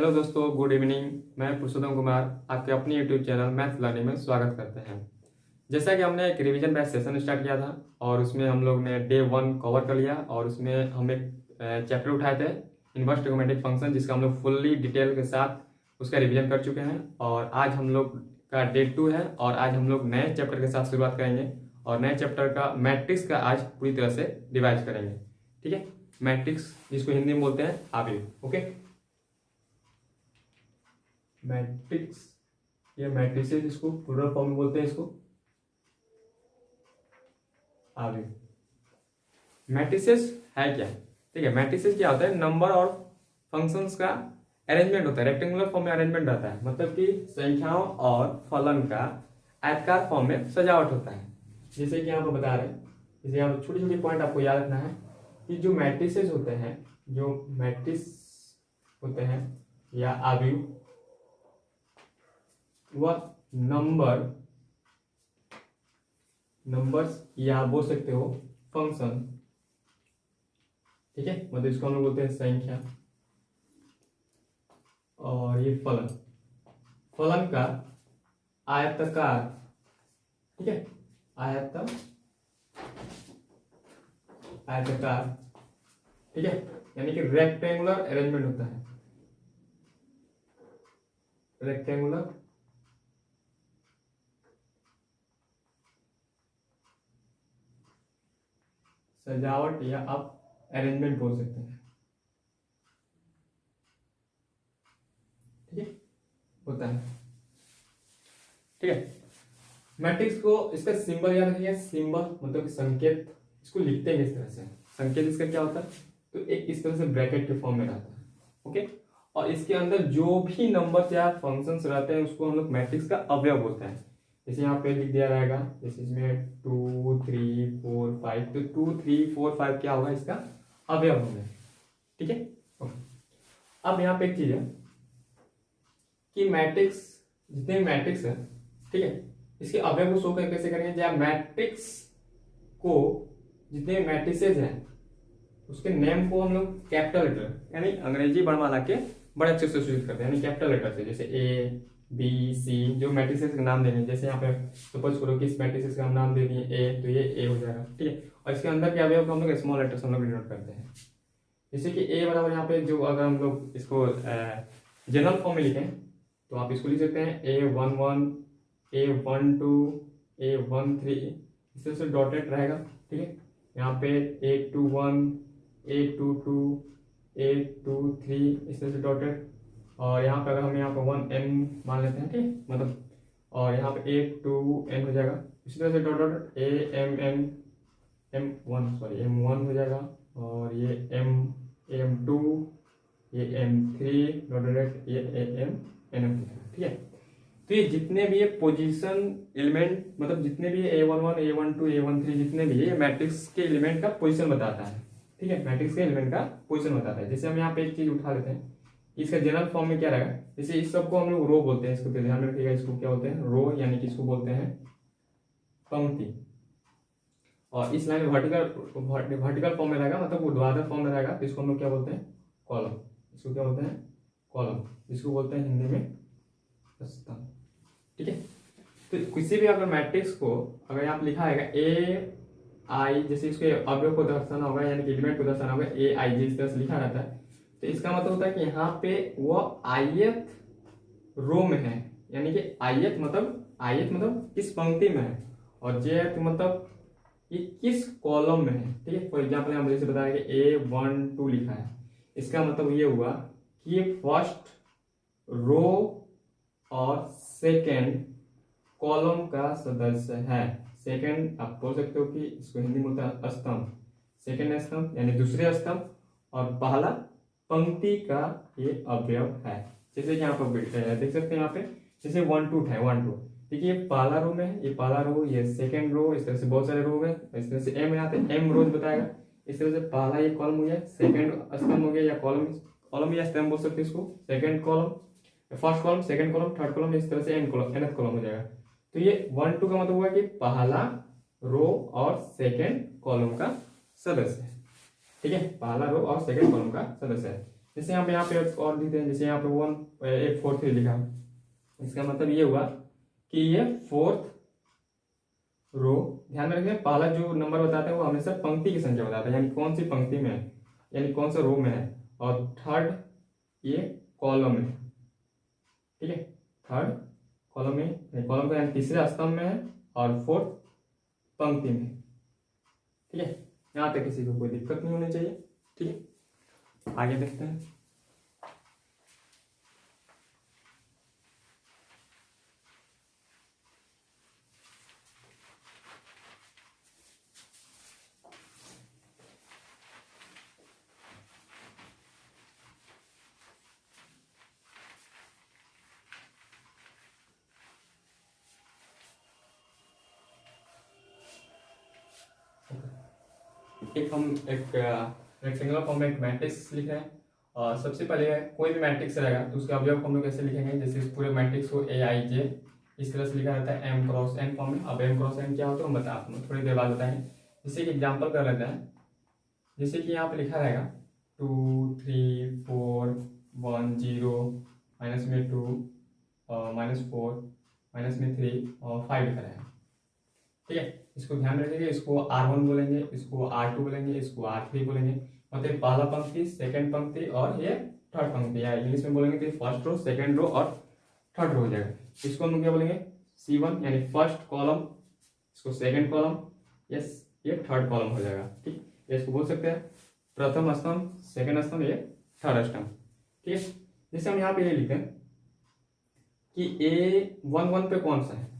Hello दोस्तों, good evening. मैं पुरुषोत्तम कुमार आपके अपने यूट्यूब चैनल मैथ लर्निंग में स्वागत करते हैं। जैसा कि हमने एक रिवीजन बैच सेशन स्टार्ट किया था और उसमें हम लोग ने डे 1 कवर कर लिया और उसमें हम एक चैप्टर उठाए थे इनवर्स ट्रिग्नोमेट्रिक फंक्शन, जिसका हम लोग फुल्ली डिटेल के साथ उसका रिवीजन कर चुके हैं। और आज हम लोग का डे 2 है और आज हम लोग नए चैप्टर के साथ शुरुआत करेंगे और नए चैप्टर का मैट्रिक्स का आज पूरी तरह से डिवाइड करेंगे। ठीक है, मैट्रिक्स जिसको हिंदी में बोलते हैं आव्यूह। ओके, मैट्रिक्स या मैट्रिसेस, इसको प्लूरल फॉर्म में बोलते हैं, इसको आव्यूह। मैट्रिसेस है क्या? ठीक है, मैट्रिसेस क्या होता है? नंबर और फंक्शंस का अरेंजमेंट होता है, रेक्टेंगुलर फॉर्म में अरेंजमेंट रहता है, मतलब कि संख्याओं और फलन का आयताकार फॉर्म में सजावट होता है। जैसे कि यहाँ पर बता रहे हैं, जैसे यहाँ पर छोटी छोटी पॉइंट आपको याद रखना है कि जो मैट्रिसेस होते हैं, जो मैट्रिक्स होते हैं या आव्यूह, वह नंबर्स या बोल सकते हो फंक्शन। ठीक है, मतलब इसको हम लोग बोलते हैं संख्या, और ये फलन का आयताकार। ठीक है, आयताकार। ठीक है, यानी कि रेक्टेंगुलर अरेंजमेंट होता है, रेक्टेंगुलर सजावट या आप अरेंजमेंट बोल सकते हैं। ठीक है, होता है। ठीक है, मैट्रिक्स को इसका सिंबल याद रखिए। सिंबल मतलब संकेत, इसको लिखते हैं इस तरह से। संकेत इसका क्या होता है? तो एक इस तरह से ब्रैकेट के फॉर्म में रहता है। ओके, और इसके अंदर जो भी नंबर या फंक्शंस रहते हैं उसको हम लोग मैट्रिक्स का अवयव बोलते हैं। जैसे यहाँ पे लिख दिया रहेगा, जैसे इसमें 2 3 4 5, तो 2 3 4 5 क्या होगा? इसका अवयव होगा। ठीक है, अब यहाँ पे एक चीज है कि मैट्रिक्स, जितने भी मैट्रिक्स है, ठीक है, इसके अवयव को शो कैसे करेंगे? जब मैट्रिक्स को, जितने मैट्रिसेस हैं उसके नेम को हम लोग कैपिटल लेटर यानी अंग्रेजी वर्णमाला के बड़े अक्षर से सूचित करते हैं, यानी कैपिटल लेटर से। जैसे ए बी सी, जो मैट्रिसेस का नाम देंगे, जैसे यहाँ पे सपोज करो कि इस मैट्रिसेस का हम नाम दे दिए ए, तो ये ए हो जाएगा। ठीक है, और इसके अंदर के अवयव को हम लोग स्मॉल लेटर से हम लोग डिनोट करते हैं। जैसे कि ए बराबर यहाँ पे, जो अगर हम लोग इसको जनरल फॉर्म में लिखें तो आप इसको लिख सकते हैं A11 A12 A13, इस तरह से डॉटेड रहेगा। ठीक है, यहाँ पे A21 A22 A23, इस तरह से डॉटेड। और यहाँ पे अगर हम यहाँ पे 1M मान लेते हैं, ठीक, मतलब, और यहाँ पे A2N हो जाएगा। इसी तरह से डॉट डॉट AMN M1 हो जाएगा, और ये M2, ये M3 डॉट डॉट, ये NM। ठीक है, तो ये जितने भी ये पोजीशन एलिमेंट, मतलब जितने भी A11 A12 A13 जितने भी ये मैट्रिक्स के एलिमेंट का पोजीशन बताता है। ठीक है, मैट्रिक्स के एलिमेंट का पोजीशन बताता है। जैसे हम यहाँ पे एक चीज उठा लेते हैं, इसका जनरल फॉर्म में क्या रहेगा? जैसे इस सबको हम लोग रो बोलते हैं, इसको ध्यान में रखिएगा, इसको क्या बोलते हैं? रो, यानी कि इसको बोलते हैं पंक्ति। और इस लाइन में वर्टिकल फॉर्म में रहेगा, मतलब ऊर्ध्वाधर फॉर्म में रहेगा, तो इसको हम लोग क्या बोलते हैं? कॉलम। इसको क्या बोलते हैं? कॉलम। इसको बोलते हैं हिंदी में स्तंभ। ठीक है, तो किसी भी अगर मैट्रिक्स को अगर यहाँ पे लिखा है ए आई, जैसे इसके अवयव को दर्शाना होगा, यानी कि एलिमेंट को दर्शाना होगा AIJ, इस तरह से लिखा रहता है, तो इसका मतलब होता है कि यहाँ पे वो आयत रो में है, यानी कि आयत मतलब किस पंक्ति में है, और जेथ मतलब ये किस कॉलम में है। ठीक है, फॉर एग्जाम्पल यहाँ जैसे बताया कि A12 लिखा है, इसका मतलब ये हुआ कि ये फर्स्ट रो और सेकेंड कॉलम का सदस्य है। सेकेंड आप बोल सकते हो कि इसको हिंदी में होता है स्तंभ, सेकेंड स्तंभ यानी दूसरे स्तंभ, और पहला पंक्ति का ये अवयव है। जैसे कि यहाँ पर देख सकते हैं, यहाँ पे जैसे 1 2 है, 1 2, देखिए ये पहला रो में है, ये पहला रो, ये सेकेंड रो, इस तरह से बहुत सारे रो है, इस तरह से M यहाँ पे M रोज बताएगा। इस तरह से पहला ये कॉलम हो गया, सेकेंड स्तंभ हो गया, या कॉलम या स्तंभ बोल सकते हैं इसको, second column, first column, second column, third column, इस तरह से nth कॉलम हो जाएगा। तो ये 1 2 का मतलब हुआ कि पहला रो और सेकेंड कॉलम का सदस्य है। ठीक है, पहला रो और सेकेंड कॉलम का सदस्य है। जैसे यहाँ पे और लिखते हैं, जैसे यहाँ पे 1 4 3 लिखा है, इसका मतलब ये हुआ कि ये 4th रो। ध्यान में रखें, पहला जो नंबर बताता है वो हमेशा पंक्ति की संख्या बताता है, यानी कौन सी पंक्ति में है, यानी कौन सा रो में है। और थर्ड ये कॉलम में, ठीक है, थर्ड कॉलम में, कॉलम का यानी तीसरे स्तंभ में है, और 4th पंक्ति में, ठीक है। यहाँ तक किसी को कोई दिक्कत नहीं होनी चाहिए, ठीक है। आगे देखते हैं। एक रेक्टेंगुलर फॉर्म में एक मैट्रिक्स लिख रहे हैं, और सबसे पहले कोई भी मैट्रिक्स रहेगा तो उसके अवयव हम लोग कैसे लिखेंगे, जैसे इस पूरे मैट्रिक्स को AIJ इस तरह से लिखा जाता है M क्रॉस N फॉर्म में। अब M क्रॉस N क्या होता है हम बता आपको थोड़ी देर बाद बताएंगे। जैसे कि एग्जाम्पल कर लेते हैं, जैसे कि यहाँ पे लिखा रहेगा 2 3 4 1 0 माइनस में 2 -4 माइनस में 3 और 5 लिखा रहेगा, ठीक है। इसको ध्यान रखिएगा, इसको R1 बोलेंगे, इसको R2 बोलेंगे, इसको R3 बोलेंगे। मतलब पहला पंक्ति, सेकंड पंक्ति और ये थर्ड पंक्ति, या इंग्लिश में बोलेंगे तो फर्स्ट रो, सेकंड रो और थर्ड रो हो जाएगा। इसको हम क्या बोलेंगे C1 यानी फर्स्ट कॉलम, इसको सेकंड कॉलम, यस ये थर्ड कॉलम हो जाएगा, ठीक। इसको बोल सकते हैं प्रथम स्तंभ, सेकंड स्तंभ, ये थर्ड स्तंभ, ठीक है। जैसे हम यहाँ पे ये लिखते हैं कि A11 पे कौन सा है,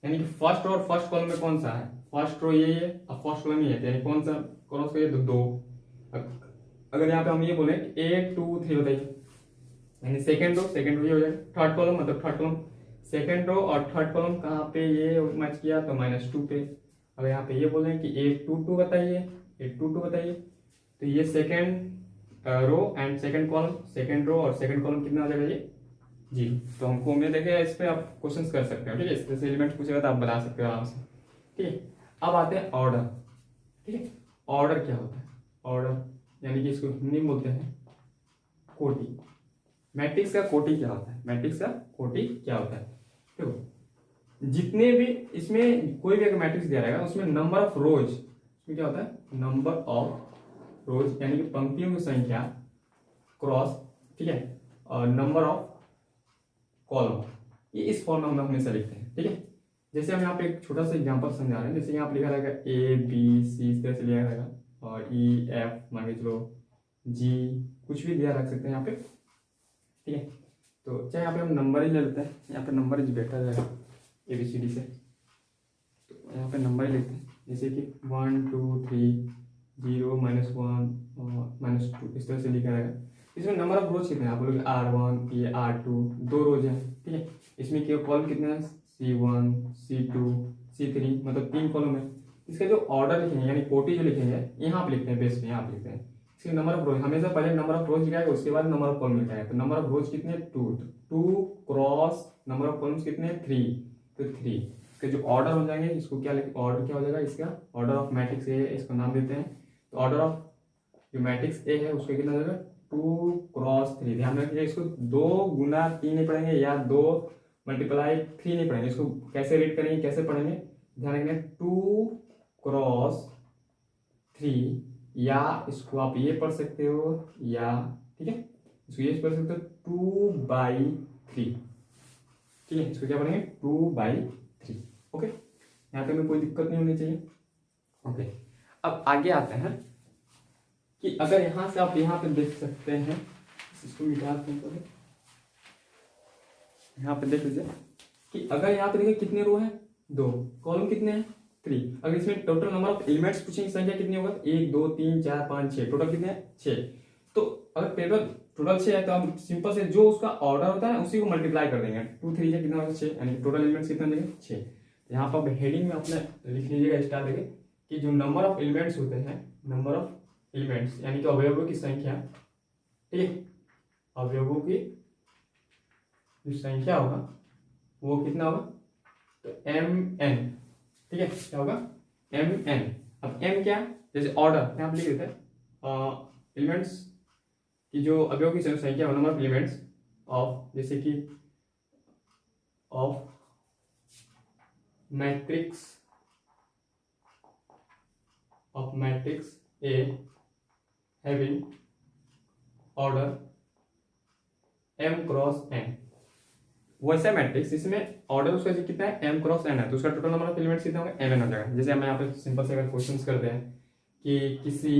यानी कि फर्स्ट रो और फर्स्ट कॉलम में कौन सा है, फर्स्ट रो ये और फर्स्ट कॉलम ये है, यानी कौन सा क्रॉस करिए तो 2। अगर यहाँ पे हम ये बोले A 2 3 बताइए, यानी सेकंड रो ये हो जाएगा। थर्ड कॉलम मतलब थर्ड कॉलम, सेकंड रो और थर्ड कॉलम कहाँ पे ये मैच किया तो -2 पे। अगर यहाँ पे ये बोले कि A22 बताइए, A22 बताइए, तो ये second row and second column, second row और सेकंड कॉलम कितना हो जाएगा ये जी। तो हमको उम्मीद देखिए इस पे आप क्वेश्चंस कर सकते हो, ठीक है। इस तरह से एलिमेंट पूछेगा तो आप बना सकते हो आराम से, ठीक है। अब आते हैं ऑर्डर, ठीक है। ऑर्डर क्या होता है, ऑर्डर यानी कि इसको हिंदी में बोलते हैं कोटि। मैट्रिक्स का कोटि क्या होता है, मैट्रिक्स का कोटि क्या होता है, देखो जितने भी इसमें कोई भी अगर मैट्रिक्स दिया रहेगा उसमें नंबर ऑफ रोज, इसमें क्या होता है नंबर ऑफ रोज यानी कि पंक्तियों की संख्या क्रॉस, ठीक है, और नंबर ऑफ कॉलम, ये इस फॉर्म में हम हमेशा लिखते हैं, ठीक है। जैसे हम यहाँ पे एक छोटा सा एग्जांपल समझा रहे हैं, जैसे यहाँ पे लिखा रहेगा A B C इस तरह से लिखा रहेगा, और E F मान के चलो G कुछ भी दिया रख सकते हैं यहाँ पे, ठीक है। तो चाहे यहाँ पे हम नंबर ही ले लेते हैं, यहाँ पे नंबर इज बेटर रहेगा ABCD से, तो यहाँ पे नंबर ही लेते हैं, जैसे कि 1 2 3 0 -1 -2 इस तरह से लिखा रहेगा। इसमें नंबर ऑफ रोज कितने हैं आप बोलोगे R1 ये R2 2 रोज है, ठीक है। इसमें क्या कॉलम कितने हैं C1 C2 C3 मतलब 3 कॉलम है। इसका जो ऑर्डर लिखेंगे यानी कोटि जो लिखेंगे यहाँ पे लिखते हैं, बेस पे यहाँ पे लिखते हैं। इसके नंबर ऑफ रोज हमेशा पहले नंबर ऑफ रोज लिखाएगा, उसके बाद नंबर ऑफ कॉलम लिखाएगा। तो नंबर ऑफ रोज कितने 2 क्रॉस नंबर ऑफ कॉलम्स कितने 3, तो 3। इसके जो ऑर्डर हो जाएंगे इसको क्या ऑर्डर क्या हो जाएगा, इसका ऑर्डर ऑफ मैट्रिक्स ए इसको नाम देते हैं। तो ऑर्डर ऑफ जो मैट्रिक्स ए है उसका कितना हो जाएगा 2 क्रॉस 3। ध्यान रखिए इसको 2 गुना 3 नहीं पढ़ेंगे या 2 मल्टीप्लाई 3 नहीं पढ़ेंगे, इसको कैसे रीड करेंगे कैसे पढ़ेंगे, ध्यान रखिए 2 क्रॉस 3, या इसको आप ये पढ़ सकते हो या, ठीक है, इसको ये पढ़ सकते हो 2/3, ठीक है। इसको क्या पढ़ेंगे 2/3, ओके। यहाँ पे में कोई दिक्कत नहीं होनी चाहिए, ओके। अब आगे आते हैं कि अगर यहां से आप यहाँ पे देख सकते हैं, इसको मिटाते हैं, यहाँ पे देख लीजिए कि अगर यहाँ पे देखिए कितने रो है 2, कॉलम कितने हैं 3। अगर इसमें टोटल नंबर ऑफ एलिमेंट्स पूछेंगे संख्या कितनी होगा 1 2 3 4 5 6, टोटल कितने हैं 6। तो अगर टोटल 6 है तो हम सिंपल से जो उसका ऑर्डर होता है उसी को मल्टीप्लाई कर देंगे, 2 3 से कितना होगा 6, यानी टोटल एलिमेंट्स कितना देंगे 6। यहाँ पर हेडिंग में अपने लिख लीजिएगा स्टार देंगे कि जो नंबर ऑफ एलिमेंट्स होते हैं, नंबर ऑफ एलिमेंट्स यानी कि अवयवों की संख्या, ठीक है, अवयवों की जो संख्या होगा वो कितना होगा तो MN, ठीक है, क्या होगा MN। अब M क्या, जैसे ऑर्डर यहाँ पे लिख देते हैं एलिमेंट्स कि जो अवयव की संख्या नंबर ऑफ एलिमेंट्स ऑफ, जैसे कि of matrix A having order m cross n, वैसा मैट्रिक्स इसमें ऑर्डर उसका कितना है m क्रॉस n है, तो उसका टोटल नंबर ऑफ एलिमेंट्स कितना होगा mn हो जाएगा। जैसे हम यहाँ पे सिंपल से अगर क्वेश्चंस करते हैं कि किसी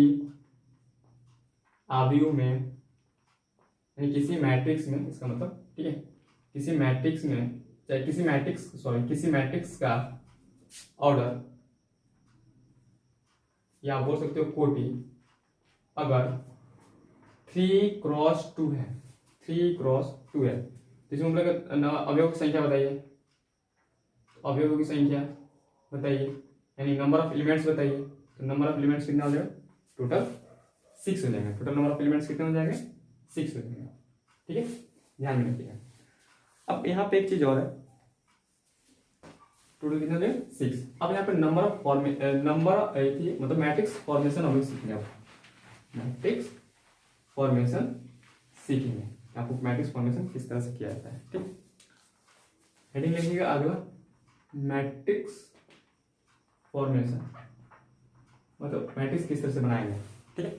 आव्यूह में यानी किसी मैट्रिक्स में, इसका मतलब ठीक है किसी मैट्रिक्स में, चाहे किसी मैट्रिक्स का ऑर्डर या बोल सकते हो कोटि अगर 3 क्रॉस 2 है, 3 क्रॉस 2 है, तो इसमें हम लोग अवयव की संख्या बताइए, अवयवों की संख्या बताइए, यानी नंबर ऑफ एलिमेंट्स बताइए। तो नंबर ऑफ एलिमेंट्स कितना हो जाएगा, टोटल 6 हो जाएगा। टोटल नंबर ऑफ एलिमेंट्स कितना हो जाएगा, 6 हो जाएगा। ठीक है, ध्यान में रखिएगा। अब यहाँ पे एक चीज और है, टोटल कितना हो जाएगा 6। अब यहाँ पे मतलब मैट्रिक्स फॉर्मेशन हम लोग सीखेंगे। अब मैट्रिक्स फॉर्मेशन सीखेंगे, आपको मैट्रिक्स फॉर्मेशन किस तरह से किया जाता है। ठीक, हेडिंग लिखिएगा अगला, मैट्रिक्स फॉर्मेशन, मतलब मैट्रिक्स किस तरह से बनाएंगे। ठीक है,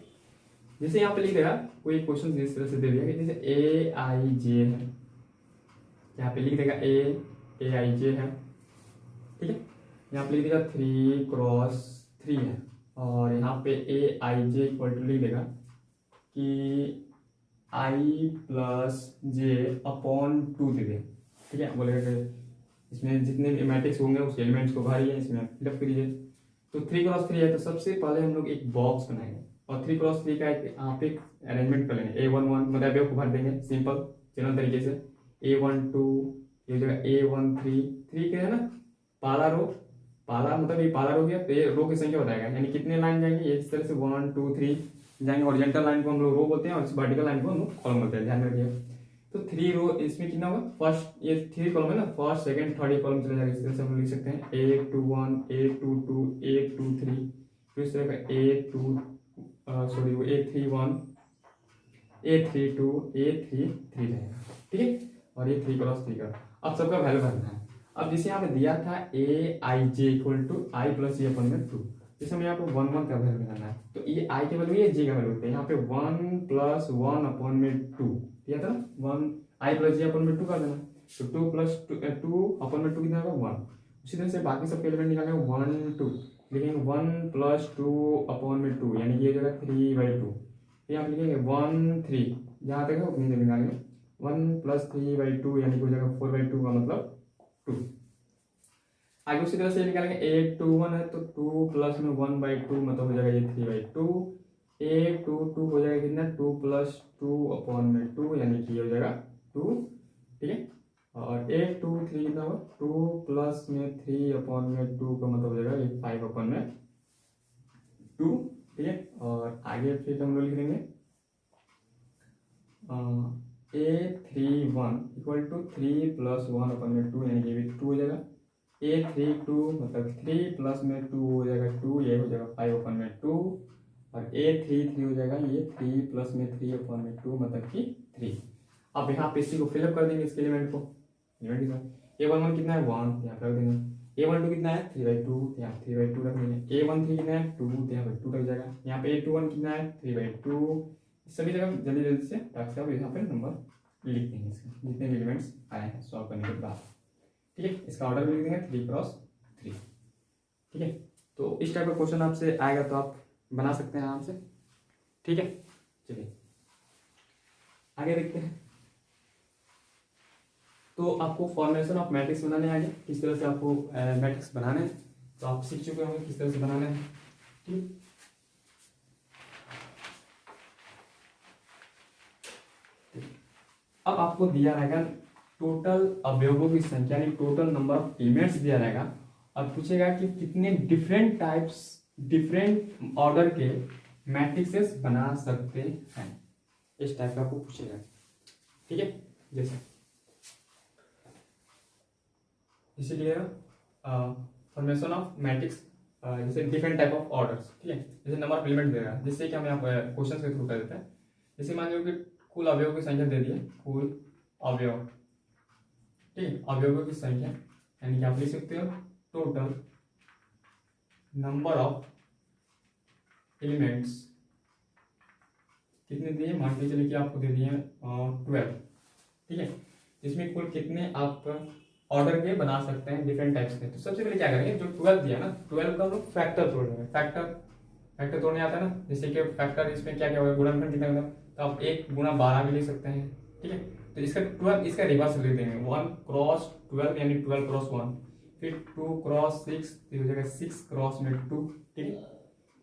जैसे यहाँ पे लिख देगा कोई क्वेश्चन इस तरह से दे दिया कि जैसे ए आई जे है, यहाँ पे लिख देगा ए आई जे है। ठीक है, यहाँ पे लिख देगा 3 क्रॉस 3 है, और यहाँ पे ए आई जे इक्वल टू लिख देगा कि आई प्लस जे अपॉन 2 दे दे। ठीक है, बोलेगा कि इसमें जितने भी मैट्रिक्स होंगे उस एलिमेंट्स को भरिए, इसमें फिलअप करिए। तो 3 क्रॉस 3 है, तो सबसे पहले हम लोग एक बॉक्स बनाएंगे और 3 क्रॉस 3 का यहाँ पे अरेंजमेंट कर लेंगे। A11 मतलब को भर देंगे सिंपल जनरल तरीके से। A12 ये जगह A13 3 के है ना, पहला रो, पहला मतलब ये पहला रो गया, तो ये रो की संख्या बताएगा, यानी कितने लाइन जाएंगे इस तरह से 1 2 3 जाएंगे। हॉरिजॉन्टल लाइन को हम लोग रो बोलते हैं और इस वर्टिकल लाइन को हम लोग कॉलम बोलते हैं, ध्यान रखिए। तो 3 रो इसमें कितना होगा, फर्स्ट ये 3 कॉलम है ना, फर्स्ट सेकंड थर्ड कॉलम चले जाएगा। इस तरह से हम लोग लिख सकते हैं A21 A22 A23, फिर इस तरह का A31 A32 A33 रहेगा। ठीक है, और ये 3 क्रॉस 3 का अब सबका वैल्यू भरना है। अब जैसे यहाँ पे दिया था ए आई J equal to I plus जे अपन में 2, जैसे हमें यहाँ पे 1 1 का वैल्यू बनाना है, तो ये आई के वैल्यू ये जे का वैल्यू होता है। यहाँ पे 1 प्लस 1 अपन में 2 दिया था ना, 1 आई प्लस जे अपन में 2 कर देना, तो 2 प्लस 2 अपन में 2 कितना होगा 1। उसी तरह से बाकी सबके एलिमेंट निकालेंगे 1 2, लिखेंगे 1 प्लस 2 अपन में 2, यानी ये जगह 3/2। यहाँ लिखेंगे 1 3, जहाँ तक है उतनी देर निकालेंगे 1 प्लस 3/2, यानी कोई जगह 4/2 का मतलब 2। आगे उसी तरह से निकालेंगे 821 है, तो 2 प्लस में 1/2 मतलब हो जाएगा ये 3/2। 822 हो जाएगा कितना, 2 प्लस 2 अपॉन में 2, यानी कि ये हो जाएगा 2। ठीक है, और 823 कितना होगा, 2 प्लस में 3 अपॉन में 2 का मतलब हो जाएगा ये 5 अपॉन में 2। ठीक है, और आगे फिर हम लोग लिख देंगे A31 इक्वल टू 3 प्लस 1 अपन में 2, यानी ये भी 2 हो जाएगा। A32 मतलब 3 प्लस में 2 हो जाएगा 2, ये हो जाएगा 5 अपन में 2, और A33 हो जाएगा ये 3 प्लस में 3 अपन में 2 मतलब कि 3। अब यहाँ पे इसी को फिलअप कर देंगे, इसके एलिमेंट को, A11 कितना है 1, यहाँ पे रख देंगे। A12 कितना है 3/2, यहाँ 3/2 रख देंगे। A13 कितना है 2, यहाँ पे 2 रख जाएगा। यहाँ पे A21 कितना है 3/2। सभी जगह जल्दी जल्दी से आप यहाँ पे नंबर लिख देंगे, इसके जितने भी एलिमेंट्स आए हैं सॉल्व करने के बाद। ठीक है, इसका ऑर्डर भी लिख देंगे 3 क्रॉस 3। ठीक है, तो इस टाइप का क्वेश्चन आपसे आएगा तो आप बना सकते हैं आराम से। ठीक है, चलिए आगे देखते हैं। तो आपको फॉर्मेशन ऑफ मैट्रिक्स बनाने आएंगे, किस तरह से आपको मैट्रिक्स बनाने हैं, तो आप सीख चुके होंगे किस तरह से बनाना है। ठीक, अब आपको दिया रहेगा टोटल अवयवों की संख्या, यानी टोटल नंबर ऑफ एलिमेंट्स दिया रहेगा, और पूछेगा कि कितने डिफरेंट टाइप्स डिफरेंट ऑर्डर के मैट्रिक्सेस बना सकते हैं, इस टाइप का आपको पूछेगा। ठीक है, जैसे इसीलिए फॉर्मेशन ऑफ मैट्रिक्स, जैसे डिफरेंट टाइप ऑफ ऑर्डर्स। ठीक है, जैसे नंबर ऑफ एलिमेंट देगा, जिससे कि हम यहाँ क्वेश्चन के थ्रू कर देते हैं जैसे मान लो कि कुल अवयवों की संख्या दे दी है, कुल अवयव, ठीक है, अवयवों की संख्या, यानी कि आप लिख सकते हो टोटल नंबर ऑफ एलिमेंट्स कितने दिए, मान के चलिए कि आपको दे दिए 12, ठीक है। इसमें कुल कितने आप ऑर्डर के बना सकते हैं डिफरेंट टाइप्स के। तो सबसे पहले क्या करेंगे, जो 12 दिया ना, 12 का हम लोग फैक्टर तोड़ लेंगे। फैक्टर तोड़ने आता है ना, जैसे कि फैक्टर इसमें क्या क्या होगा, गुणनखंड कितना होगा, तो आप 1 गुणा 12 भी ले सकते हैं, ठीक है। तो इसका 12 इसका रिवर्स लिख देंगे, 1 क्रॉस 12 यानी 12 क्रॉस 1, फिर 2 क्रॉस 6 तो हो जाएगा 6 क्रॉस में 2, ठीक है।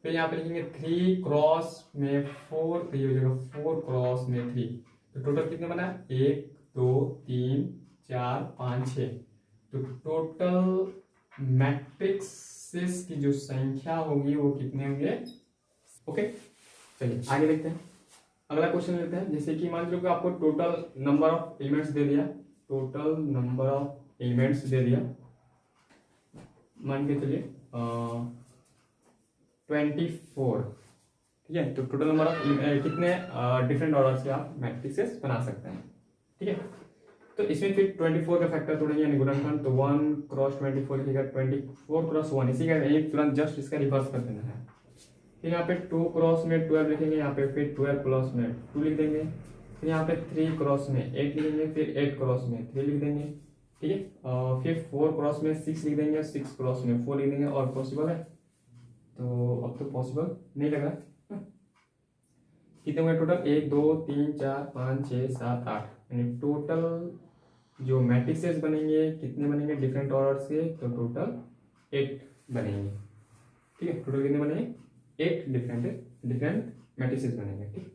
फिर यहाँ पे लिखेंगे 3 क्रॉस में 4 तो ये हो जाएगा 4 क्रॉस में 3। तो टोटल कितने बना, 1 2 3 4 5 6। तो टोटल मैट्रिक्सेस की जो संख्या होगी वो कितने होंगे, ओके। चलिए आगे देखते हैं, अगला क्वेश्चन लेते हैं। जैसे कि मान लो कि आपको टोटल नंबर ऑफ एलिमेंट्स दे दिया, टोटल नंबर ऑफ एलिमेंट्स दे दिया, मान के चलिए 24, ठीक है। तो टोटल नंबर ऑफ कितने डिफरेंट ऑर्डर से आप मैट्रिसेस बना सकते हैं, ठीक है। तो इसमें फिर 24 का फैक्टर तोड़ेंगे यानी गुणनखंड, तो 1 क्रॉस 24 लिखेगा 24 क्रॉस 1, इसी का एक तुरंत जस्ट इसका रिवर्स कर देना है। फिर यहाँ पे 2 क्रॉस में 12 लिखेंगे, यहाँ पे फिर 12 क्रॉस में 2 लिख देंगे, फिर यहाँ पे 3 क्रॉस में 8 लिखेंगे, फिर 8 क्रॉस में 3 लिख देंगे, ठीक है। फिर 4 क्रॉस में 6 लिख देंगे, 6 क्रॉस में 4 लिख देंगे। और पॉसिबल है, तो अब तो पॉसिबल नहीं लग रहा, कितने हुए टोटल, 1 2 3 4 5 6 7 8, यानी टोटल जो मैट्रिसेस बनेंगे कितने बनेंगे डिफरेंट ऑर्डर से, तो टोटल 8 बनेंगे, ठीक है। टोटल कितने बनेंगे, 8 डिफरेंट मैट्रिसेस बनेंगे, ठीक।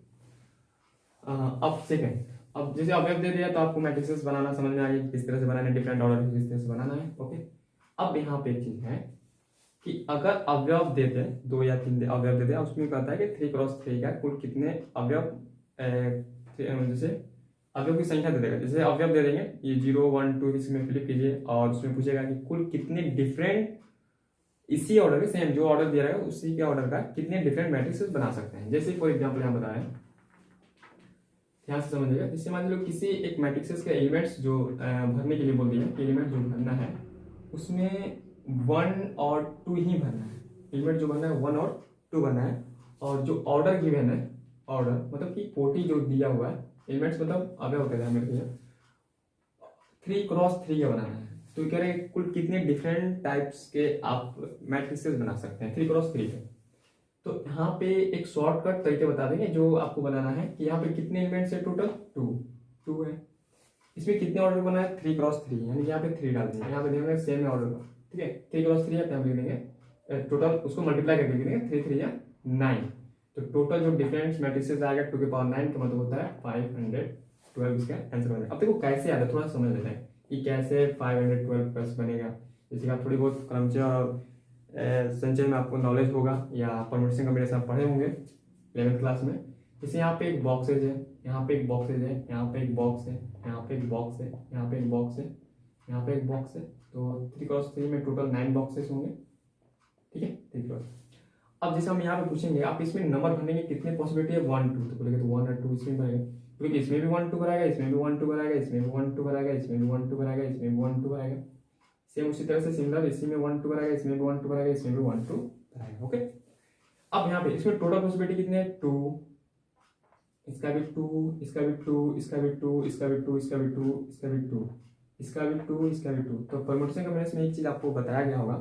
अब सेकंड, अब जैसे अवयव दे दिया तो आपको मैट्रिसेस बनाना समझ में आ गया किस तरह से बनाना है, डिफरेंट ऑर्डर किस तरह से बनाना है, ओके। अब यहाँ पे एक चीज है कि अगर अवयव देते हैं 2 या 3 अवयव देते हैं, उसमें कहता है कि 3 क्रॉस 3 का कुल कितने अवयव, जैसे अवयव की संख्या दे देगा। जैसे अवयव दे देंगे ये 0 1 2 इसमें फिलिप कीजिए, और उसमें पूछेगा कि कुल कितने डिफरेंट इसी ऑर्डर के, सेम जो ऑर्डर दिया रहेगा उसी के ऑर्डर का कितने डिफरेंट मैट्रिसेस बना सकते हैं। जैसे फॉर एग्जाम्पल यहाँ बता रहे हैं, ध्यान से समझिएगा। जैसे मान लो किसी एक मैट्रिक्सेस के एलिमेंट्स जो भरने के लिए बोल दिया, एलिमेंट जो भरना है उसमें 1 और 2 ही भरना है, एलिमेंट जो भरना है 1 और 2 भरना है। और जो ऑर्डर गिवन है, ऑर्डर मतलब कि कोटि जो दिया हुआ है, एलिमेंट्स मतलब अवयव होता है मेरे 3 क्रॉस 3 का बनाना है। तो कह रहे हैं कुल कितने डिफरेंट टाइप्स के आप मैट्रिसेस बना सकते हैं 3 क्रॉस 3 के। तो यहाँ पे एक शॉर्टकट तरीके बता देंगे जो आपको बनाना है कि यहाँ पे कितने एलिमेंट्स है, टोटल 2 है। इसमें कितने ऑर्डर बना है, 3 क्रॉस 3, यानी यहाँ पे 3 डाल देंगे, यहाँ पे देंगे सेम ऑर्डर का, ठीक है। 3 क्रॉस 3 है, लिख देंगे टोटल, उसको मल्टीप्लाई करके लिख देंगे, 3 3 या 9। तो टोटल जो डिफरेंट मैट्रिसेस आएगा 2 की पावर 9 का मतलब होता है 512, इसका आंसर बनेगा। अब देखो कैसे आता है थोड़ा समझ लेते हैं कि कैसे 512 प्लस बनेगा। जैसे आप थोड़ी बहुत क्रमचय और संचय में आपको नॉलेज होगा या परम्यूटेशन कॉम्बिनेशन पढ़े होंगे 11th क्लास में। जैसे यहाँ पे एक बॉक्सेज है, यहाँ पे एक बॉक्सेज है, यहाँ पे एक बॉक्स है, यहाँ पे एक बॉक्स है, यहाँ पे एक बॉक्स है, यहाँ पे एक बॉक्स है। तो 3 क्रॉस 3 में टोटल 9 बॉक्सेस होंगे, ठीक है। 3 क्रॉस। अब जैसे हम यहाँ पे पूछेंगे आप इसमें नंबर भरने की कितने पॉसिबिलिटी है, 1 2, तो बोलेंगे तो 1 और 2 इसमें भरेगा, क्योंकि इसमें भी 1 2 भराएगा, इसमें भी 1 2 भराएगा, इसमें भी 1 2 भराएगा, इसमें भी 1 2 भराएगा, इसमें भी 1 2 भराएगा। सेम उसी तरह से सिमिलर इसी में 1 2 भराएगा, इसमें भी 1 2 भराएगा, इसमें भी 1 2 भराएगा, ओके। अब यहाँ पे इसमें टोटल पॉसिबिलिटी कितने हैं, 2, इसका भी 2, इसका भी 2, इसका भी 2, इसका भी 2, इसका भी 2, इसका भी 2, इसका भी 2, इसका भी 2। तो परम्यूटेशन कॉम्बिनेशन में एक चीज आपको बताया गया होगा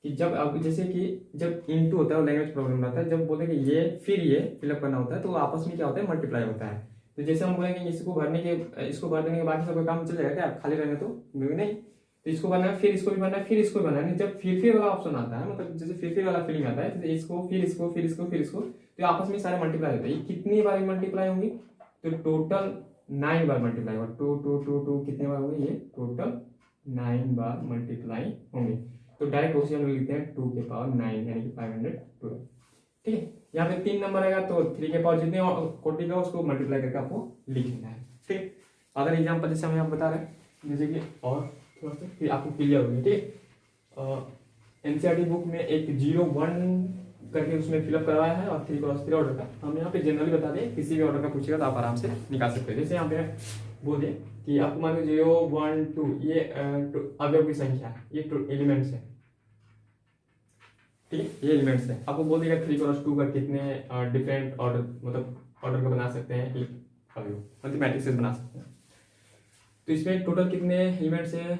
कि जब आप जैसे कि जब इनटू होता है लैंग्वेज प्रॉब्लम रहता है, जब बोलते हैं कि ये फिर ये फिलअप करना होता है तो आपस में क्या होता है, मल्टीप्लाई होता है। तो जैसे हम बोलेंगे इसको भरने के, इसको भर देने के बाकी सबका काम चल जाएगा क्या, खाली रहने तो नहीं, तो इसको भरना है, फिर इसको भी भरना है, फिर इसको भी भरना है। जब फिर वाला ऑप्शन आता है, मतलब जैसे फिर वाला फीलिंग आता है, जैसे इसको फिर इसको फिर इसको फिर इसको, तो आपस में सारे मल्टीप्लाई होते हैं। ये कितनी बार मल्टीप्लाई होंगी, तो टोटल 9 बार मल्टीप्लाई होगा। 2 2 2 2 कितने बार होंगे, ये टोटल 9 बार मल्टीप्लाई होंगे। तो डायरेक्ट उसी हम लिखते हैं 2 के पावर 9 यानी कि 512, ठीक है। यहाँ पे 3 नंबर आएगा तो 3 के पावर जितने कोटि का उसको मल्टीप्लाई करके आपको लिखना है, ठीक। अगर एग्जाम्पल जैसे हम यहाँ बता रहे हैं, जैसे कि और थोड़ा सा आपको क्लियर होगी, ठीक है। एनसीईआरटी बुक में एक 01 करके उसमें फिलअप करवाया है और 3x3 ऑर्डर का हम यहाँ पे जनरली बता दें, किसी भी ऑर्डर का पूछेगा तो आप आराम से निकाल सकते हैं। जैसे यहाँ पे बोल दें कि आपको मान लो 0 1 2 ये अवयव की संख्या है, ये एलिमेंट्स है, ठीक है, ये एलिमेंट्स है। आपको बोल देगा 3x2 का कितने डिफरेंट ऑर्डर मतलब ऑर्डर का बना सकते हैं एक अवयव, मतलब मैट्रिसेस बना सकते हैं। तो इसमें टोटल कितने एलिमेंट्स हैं,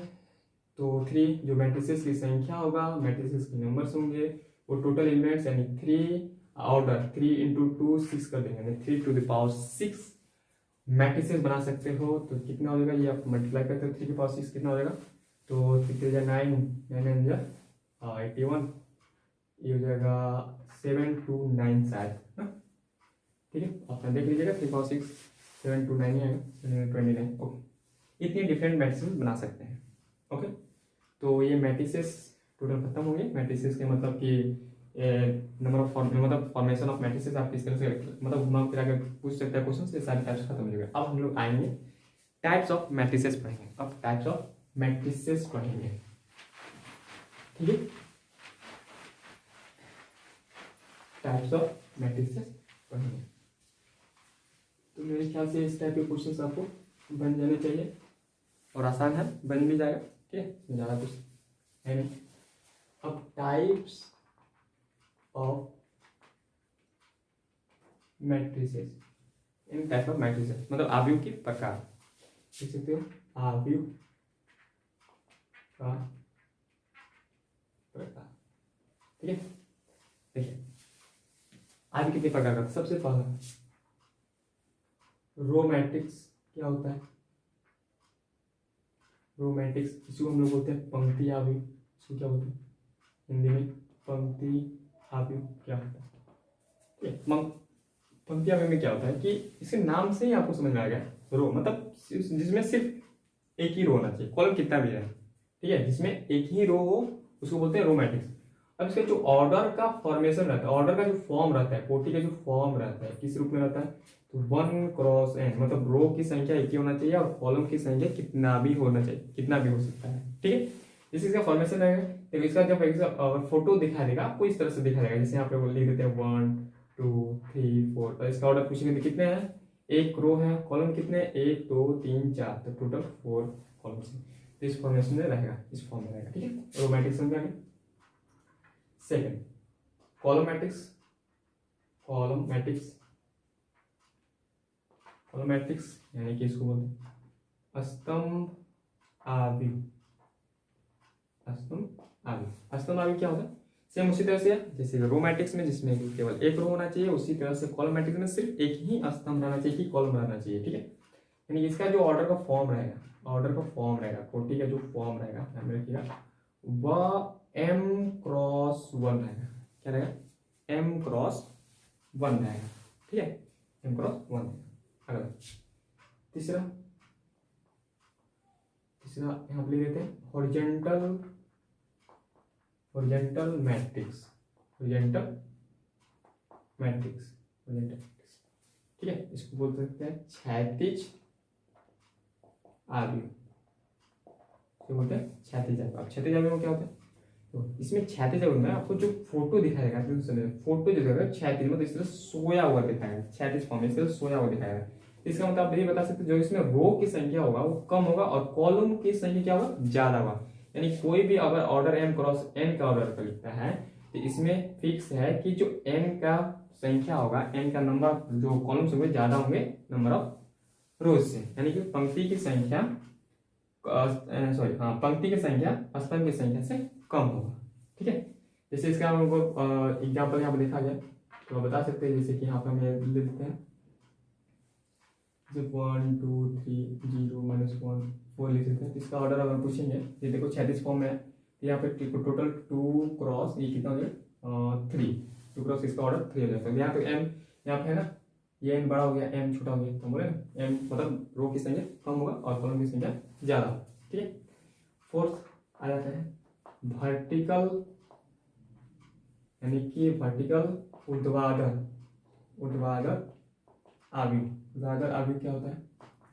तो 3 जो मैट्रिसेस की संख्या होगा, मैट्रिसेस के नंबर्स होंगे, वो टोटल एलिमेंट्स यानी 3 ऑर्डर 3 × 2 6 कर देंगे, यानी 3⁶ मैट्रिसेस बना सकते हो। तो कितना हो जाएगा, ये आप मल्टीप्लाई करते हो 3⁶ कितना हो जाएगा, तो 3 9 9 81, ये हो जाएगा 7 2 9 शायद, ठीक है, आप देख लीजिएगा 3⁶ 7 2 9 है 29। ओके, इतनी डिफरेंट मैट्रिसेस बना सकते हैं। ओके, तो ये मैट्रिसेस टोटल खत्म होंगे। मैट्रिसेस के मतलब कि नंबर ऑफ मतलब फॉर्मेशन ऑफ मैट्रिसेस आप किस तरह से मतलब घुमा फिरा कर पूछ सकते हैं क्वेश्चन से, सारे टाइप्स खत्म हो जाएगा। अब हम लोग आएंगे टाइप्स ऑफ मैट्रिसेस पढ़ेंगे। अब टाइप्स ऑफ मैट्रिसेस पढ़ेंगे, ठीक है, टाइप्स ऑफ मैट्रिसेस पढ़ेंगे। तो मेरे ख्याल से इस टाइप के क्वेश्चन आपको बन जाने चाहिए और आसान है, बन भी जाएगा, ठीक है, ज़्यादा कुछ है नहीं। अब types of matrices, in type of matrices मतलब आव्यूह के प्रकार, देख सकते हो, आव्यूह का प्रकार, ठीक है। देखिए आव्यूह कितने प्रकार का, सबसे पहला रो मैट्रिक्स क्या होता है, रो मैट्रिक्स, इसको हम लोग बोलते हैं पंक्ति आव्यूह, इसको क्या बोलते हैं हिंदी में, पंक्ति आव्यूह क्या होता है, ठीक है। पंक्ति आव्यूह में क्या होता है कि इसके नाम से ही आपको समझ में आ गया, रो मतलब जिसमें सिर्फ एक ही रो होना चाहिए, कॉलम कितना भी है, ठीक है, जिसमें एक ही रो हो उसको बोलते हैं रो मैट्रिक्स। अब इसका जो ऑर्डर का फॉर्मेशन रहता है, ऑर्डर का जो फॉर्म रहता है, कोटि का जो फॉर्म रहता है, किस रूप में रहता है, तो 1 × n मतलब रो की संख्या एक ही होना चाहिए और कॉलम की संख्या कितना भी होना चाहिए, कितना भी हो सकता है, ठीक है। जैसे इसका फॉर्मेशन है, तो इसका जब फोटो दिखा देगा आपको इस तरह से दिखा देगा, जैसे यहाँ पे लिख देते हैं 1 2 3 4, और इसका ऑर्डर पूछेंगे तो कितने हैं, एक रो है, कॉलम कितने 1 2 3 4, तो टोटल 4 कॉलम्स है। तो इस फॉर्मेशन में रहेगा, इस फॉर्म में रहेगा, ठीक है, रो मैट्रिक्स समझ में। Second column matrix, column matrix, column matrix यानी कि इसको बोलते हैं स्तंभ आव्यूह, स्तंभ आव्यूह। स्तंभ आव्यूह क्या होता है, सेम उसी तरह से जैसे रो मैट्रिक्स में जिसमें केवल एक रो होना चाहिए, उसी तरह से कॉलम मैट्रिक्स में सिर्फ एक ही स्तंभ रहना चाहिए, कि कॉलम रहना चाहिए, ठीक है। यानी इसका जो ऑर्डर का फॉर्म रहेगा, ऑर्डर का फॉर्म रहेगा, कोटि का जो फॉर्म रहेगा ध्यान में रखिएगा, वह m×1 रहेगा, क्या रहेगा, m×1 रहेगा, ठीक है, m×1। अगला तीसरा यहाँ पे ले लेते हैं हॉरिजॉन्टल मैट्रिक्स, हॉरिजॉन्टल मैट्रिक्स, ठीक है, इसको बोल सकते हैं क्षैतिज आव्यूह, इसको बोलते हैं क्षैतिज आव्यूह। अब क्षैतिज आव्यूह में क्या होता है, तो इसमें क्षैतिज आव्यूह में आपको जो फोटो दिखाएगा, फोटो जो दिखाएगा क्षैतिज मतलब इस तरह सोया हुआ दिखाएगा, क्षैतिज फॉर्म में इस तरह सोया हुआ दिखाएगा। इसका मतलब आप ये बता सकते हैं जो इसमें रो की संख्या होगा वो कम होगा और कॉलम की संख्या क्या होगा, ज्यादा होगा। यानी कोई भी अगर ऑर्डर m×n का ऑर्डर का लिखता है तो इसमें फिक्स है कि जो n का संख्या होगा, n का नंबर जो कॉलम्स होंगे ज्यादा होंगे नंबर ऑफ रोज से, यानी कि पंक्ति की संख्या पंक्ति की संख्या स्तंभ की संख्या से कम होगा, ठीक है। जैसे इसका हमको एग्जाम्पल यहाँ पर देखा जाए तो बता सकते हैं, जैसे कि यहाँ पर हम ले लेते हैं 1 2 3 0 -1 4 लिख सकते हैं। तो इसका ऑर्डर अगर पूछेंगे, ये देखो क्षैतिज फॉर्म में है, तो यहाँ पे टोटल 2 ये कितना हो जाएगा 3, 2 इसका ऑर्डर 3 हो जाएगा। यहाँ पे m यहाँ पे है ना, ये n बड़ा हो गया, m छोटा हो गया, तो बोले ना m मतलब रो की संख्या कम होगा और कॉलम की संख्या ज्यादा, ठीक है। फोर्थ आ जाता है वर्टिकल, यानी कि वर्टिकल ऊर्ध्वाधर आव्यूह। ऊर्ध्वाधर आव्यूह क्या होता है,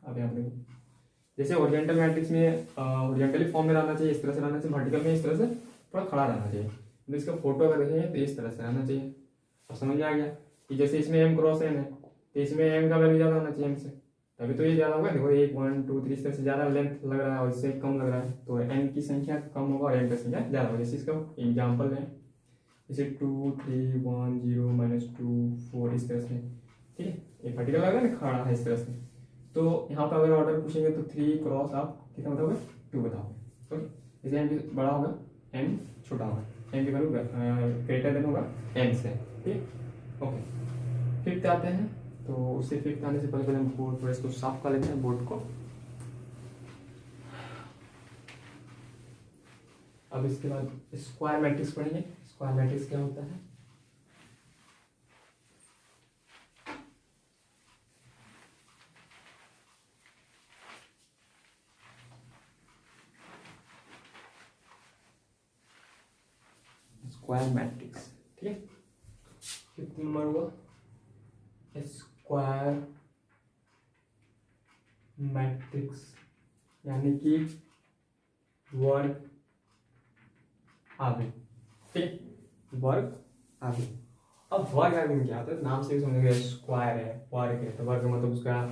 अब यहाँ पे जैसे हॉरिजॉन्टल मैट्रिक्स में हॉरिजॉन्टली फॉर्म में रहना चाहिए, इस तरह से रहना चाहिए, वर्टिकल में इस तरह से थोड़ा खड़ा रहना चाहिए। तो इसका फोटो अगर देखेंगे तो इस तरह से रहना चाहिए, अब समझ में आ गया कि जैसे इसमें m क्रॉस n है तो इसमें m का वैल्यू ज़्यादा होना चाहिए m से, तभी तो ये ज़्यादा होगा। देखो 1 1 2 3 इस तरह से ज़्यादा लेंथ लग रहा है और इससे कम लग रहा है, तो n की संख्या कम होगा और m की संख्या ज़्यादा होगी। जैसे इसका एग्जाम्पल है जैसे 2 3 1 0 -2 4 इस तरह से, ठीक है। ये वर्टिकल लग रहा है ना, खड़ा है इस तरह से। तो यहाँ पर अगर ऑर्डर पूछेंगे तो 3 क्रॉस आप कितना बताओगे, 2 बताओगे। ओके, जैसे m बड़ा होगा n छोटा होगा, m की वैल्यू ग्रेटर देन होगा n से, ठीक। ओके, फिफ्थ आते हैं। तो उससे फिफ्थ आने से पहले हम बोर्ड पर इसको साफ कर लेते हैं, बोर्ड को। अब इसके बाद स्क्वायर मैट्रिक्स पढ़ेंगे। स्क्वायर मैट्रिक्स क्या होता है? स्क्वायर मैट्रिक्स, ठीक है। फिफ्थ नंबर हुआ स्क्वायर मैट्रिक्स, यानी कि वर्ग आवेग, ठीक, वर्ग आवेग। अब वर्ग आवेग क्या होता है, नाम से ही समझ गए, स्क्वायर है, वर्ग है, तो वर्ग मतलब उसका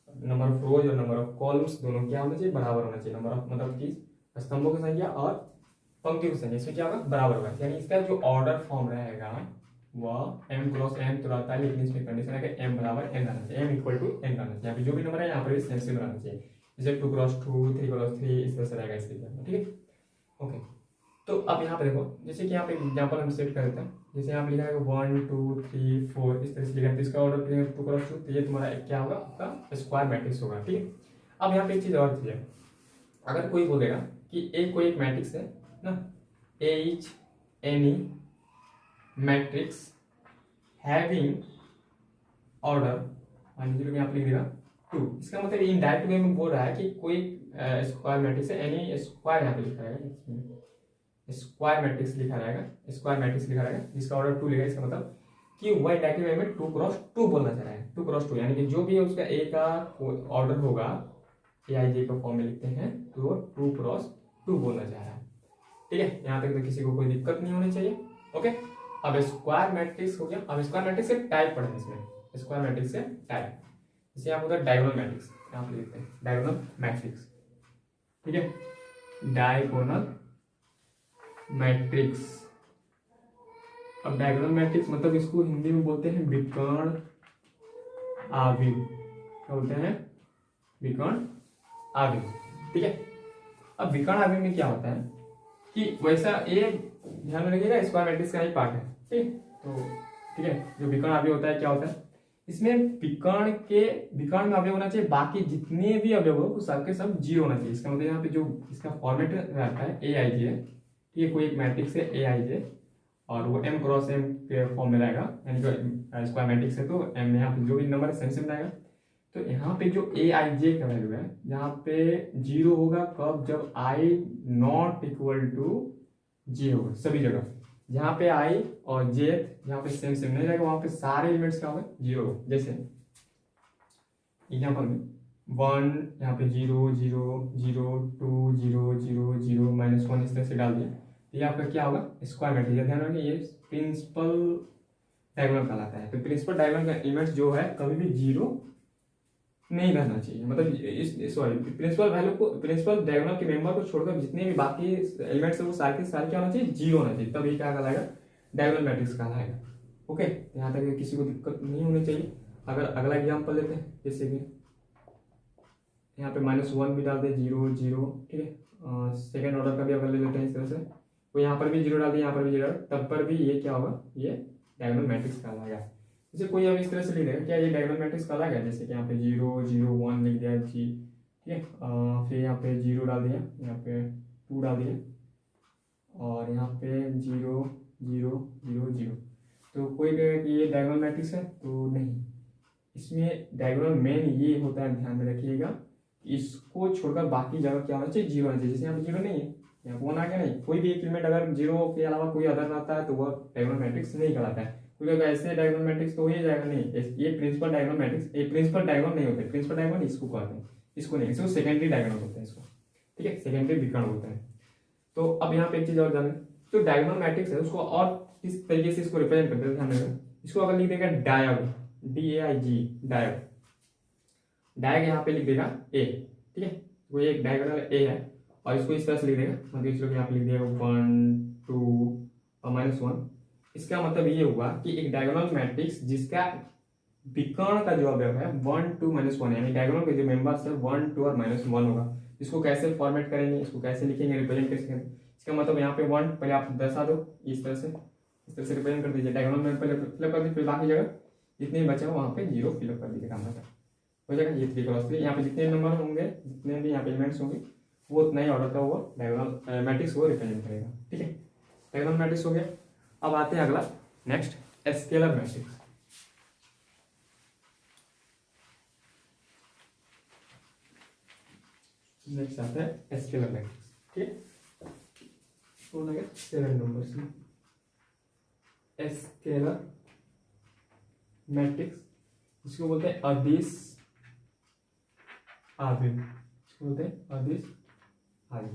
नंबर ऑफ रोज और नंबर ऑफ कॉलम्स दोनों क्या होना चाहिए, बराबर होना चाहिए। नंबर ऑफ मतलब कि स्तंभों की संख्या और पंक्तियों की संख्या, इसमें क्या होगा, बराबर होगा। यानी इसका जो ऑर्डर फॉर्म रहेगा वह m क्रॉस n तो रहता है, लेकिन इसमें कंडीशन है कि m बराबर n रहना चाहिए, m इक्वल टू n रहना चाहिए। यहाँ पे जो भी नंबर है यहाँ पर भी सेम सेम रहना चाहिए। जैसे 2 क्रॉस 2 3 क्रॉस 3 इस तरह से रहेगा इसके लिए, ठीक है। ओके, तो अब यहाँ पे देखो, जैसे कि यहाँ पे एग्जाम्पल हम सेट कर देते हैं। जैसे यहाँ पे लिखा है 1 2 3 4 इस तरह से लिखा है, तो इसका ऑर्डर 2 क्रॉस 2, तो ये तुम्हारा क्या होगा, आपका स्क्वायर मैट्रिक्स होगा, ठीक है। अब यहाँ पे एक चीज और चीज है, अगर कोई बोलेगा कि एक कोई एक मैट्रिक्स है ना, A is any matrix having order, मान लीजिए यहाँ पे लिख देगा 2, इसका मतलब इनडायरेक्ट वे में बोल रहा है कि कोई स्क्वायर मैट्रिक्स है, एनी स्क्वायर यहाँ पे लिखा रहेगा, स्क्वायर मैट्रिक्स लिखा रहेगा, स्क्वायर मैट्रिक्स लिखा रहेगा जिसका ऑर्डर 2 लिखा है। इसका मतलब कि वह इनडायरेक्ट वे में 2 क्रॉस 2 बोलना चाह रहा है, 2 क्रॉस 2, यानी कि जो भी है उसका A का ऑर्डर होगा, AIJ का फॉर्म में लिखते हैं, तो 2 क्रॉस 2 बोलना चाह रहा है, ठीक है। यहाँ तक तो किसी को कोई दिक्कत नहीं होनी चाहिए। ओके, अब स्क्वायर मैट्रिक्स हो गया। अब स्क्वायर मैट्रिक्स के टाइप पढ़ेंगे इसमें, स्क्वायर मैट्रिक्स के टाइप। जैसे यहाँ होता है डायगोनल मैट्रिक्स, यहाँ पे लिखते हैं डायगोनल मैट्रिक्स, ठीक है, डायगोनल मैट्रिक्स। अब डायगोनल मैट्रिक्स मतलब इसको हिंदी में बोलते हैं विकर्ण आवेग, क्या बोलते हैं, विकर्ण आवेग, ठीक है। अब विकर्ण आवेग में क्या होता है कि वैसा ये ध्यान में रखिएगा, स्क्वायर मैट्रिक्स का ही पार्ट है, ठीक। तो ठीक है, जो विकर्ण अवयव होता है क्या होता है, इसमें विकर्ण में अवयव होना चाहिए, बाकी जितने भी अवयव हो वो सबके सब जीरो होना चाहिए। इसका मतलब यहाँ पे जो इसका फॉर्मेट रहता है AIJ है, ठीक है, कोई एक मैट्रिक्स है AIJ और वो m क्रॉस m के फॉर्म में रहेगा, यानी कि स्क्वायर मैट्रिक्स है तो m यहाँ पे जो भी नंबर है सेम सेम रहेगा। तो यहाँ पे जो AIJ का वैल्यू है, यहाँ पे जीरो होगा कब, जब I not equal to J होगा सभी जगह। जहाँ पे I और J यहाँ पे सेम सेम नहीं रहेगा, वहां पे सारे एलिमेंट्स क्या होगा, जीरो होगा। जैसे एग्जाम्पल में 1 यहाँ पे 0 0 0 2 0 0 0 -1 इस तरह से डाल दिया, ये आपका क्या होगा, स्क्वायर मैट्रिक्स। ध्यान रखिए ये प्रिंसिपल डायगोनल कहलाता है। तो प्रिंसिपल डायगोनल का एलिमेंट्स जो है कभी भी जीरो नहीं रहना चाहिए, मतलब इस सॉरी प्रिंसिपल वैल्यू को, प्रिंसिपल डायगोनल के मेंबर को छोड़कर जितने भी बाकी एलिमेंट्स है वो सारे के सारे क्या होना चाहिए, जीरो होना चाहिए, तभी क्या कहलाएगा, डायगोनल मैट्रिक्स कहलाएगा। ओके, यहाँ तक किसी को दिक्कत नहीं होनी चाहिए। अगर अगला एग्जाम्पल लेते हैं, जैसे कि यहाँ पे -1 भी डाल दे, 0 0, ठीक है। सेकेंड ऑर्डर का भी अगर ले लेते हैं इस तरह से, तो यहाँ पर भी जीरो डाल दे, यहाँ पर भी जीरो, तब पर भी ये क्या होगा, ये डायगोनल मैट्रिक्स कहलाएगा। जैसे कोई अब इस तरह से लिख देगा, क्या ये डायगोनल मैट्रिक्स कहलाएगा, जैसे कि यहाँ पे 0 0 1 लिख दिया जी, ठीक है। फिर यहाँ पे 0 डाल दिया, यहाँ पे 2 डाल दिया और यहाँ पे 0 0 0 0। तो कोई कहेगा कि ये डायगोनल मैट्रिक्स है, तो नहीं, इसमें डायगोनल मेन ये होता है, ध्यान में रखिएगा, इसको छोड़कर बाकी जगह क्या होना चाहिए, जीरो होना चाहिए। जैसे यहाँ पे जीरो नहीं है, यहाँ पे 1 आ गया नहीं, कोई भी एक एलिमेंट अगर जीरो के अलावा कोई अदर रहता है तो वह डायगोनल मैट्रिक्स नहीं कहलाता है। क्योंकि ऐसे डायगोनल मैट्रिक्स तो हो ही जाएगा नहीं, ये प्रिंसिपल डायगोनल मैट्रिक्स, ये प्रिंसिपल डायगोनल नहीं होते, प्रिंसिपल डायगोनल इसको कहते हैं, इसको नहीं, इसको सेकेंडरी डायगोनल बोलते हैं इसको, ठीक है, सेकेंडरी विकर्ण बोलते हैं। तो अब यहाँ पे एक चीज और जाने, तो डायगोनल मैट्रिक्स है उसको और किस तरीके से इसको रिप्रेजेंट करते हैं, ध्यान रखना। इसको अगर लिख देगा डायग, DAIG, डायग, डायग यहाँ पे लिख देगा ए, ठीक है, वो एक डायगोनल ए है और इसको इस तरह से लिख देगा, मतलब इसको यहाँ पे लिख देगा 1 2 और -1। इसका मतलब ये हुआ कि एक डायगोनल मैट्रिक्स जिसका विकर्ण का जो अवयव है 1 2 -1, यानी डायगोनल के जो मेंबर्स है 1 2 और -1 होगा। इसको कैसे फॉर्मेट करेंगे, इसको कैसे लिखेंगे, रिप्रेजेंट कैसे करेंगे, इसका मतलब यहाँ पे 1 पहले आप दर्शा दो इस तरह से रिप्रेजेंट कर दीजिए, डायगोनल में पहले फिलअप कर दीजिए, फिर बाकी जगह जितने भी बचे हो वहाँ पे 0 फिलअप कर दीजिए, काम मतलब हो जाएगा। ये 3 क्रॉस 3, यहाँ पे जितने नंबर होंगे, जितने भी यहाँ पे एलिमेंट्स होंगे, वो उतना ही ऑर्डर का वो डायगोनल मैट्रिक्स वो रिप्रेजेंट करेगा, ठीक है। डायगोनल मैट्रिक्स हो गया। अब आते हैं अगला, नेक्स्ट स्केलर मैट्रिक्स। नेक्स्ट आता है स्केलर मैट्रिक्स, ठीक है। तो लगे 7 नंबर्स में स्केलर मैट्रिक्स, इसको बोलते हैं अदिश आव्यूह, इसको बोलते हैं अदिश आव्यूह,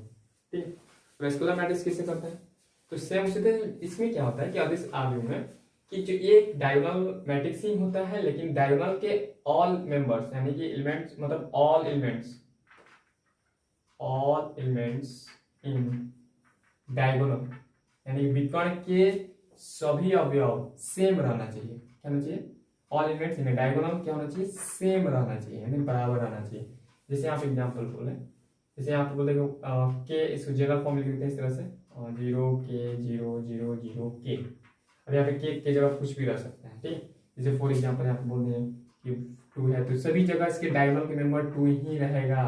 ठीक है। तो स्केलर मैट्रिक्स किससे करते हैं, तो सेम उसी तरह इसमें क्या होता है कि अदिश आव्यूह में कि जो ये डायगोनल मैट्रिक्स ही होता है, लेकिन डायगोनल के ऑल मेंबर्स यानी कि एलिमेंट्स, मतलब ऑल एलिमेंट्स इन डायगोनल यानी विकर्ण के सभी अवयव सेम रहना चाहिए, क्या होना चाहिए, ऑल एलिमेंट्स इन डायगोनल क्या होना चाहिए, सेम रहना चाहिए, यानी बराबर रहना चाहिए। जैसे आप एग्जांपल बोले, जैसे आप बोले के, इसको जनरल फॉर्म लिख देते हैं इस तरह से 0 K 0 0 0 K। अब यहाँ पे के जगह कुछ भी रह सकता है, ठीक है। जैसे फॉर एग्जांपल यहाँ पे बोल दें कि 2 है तो सभी जगह इसके डायगोनल के मेंबर 2 ही रहेगा।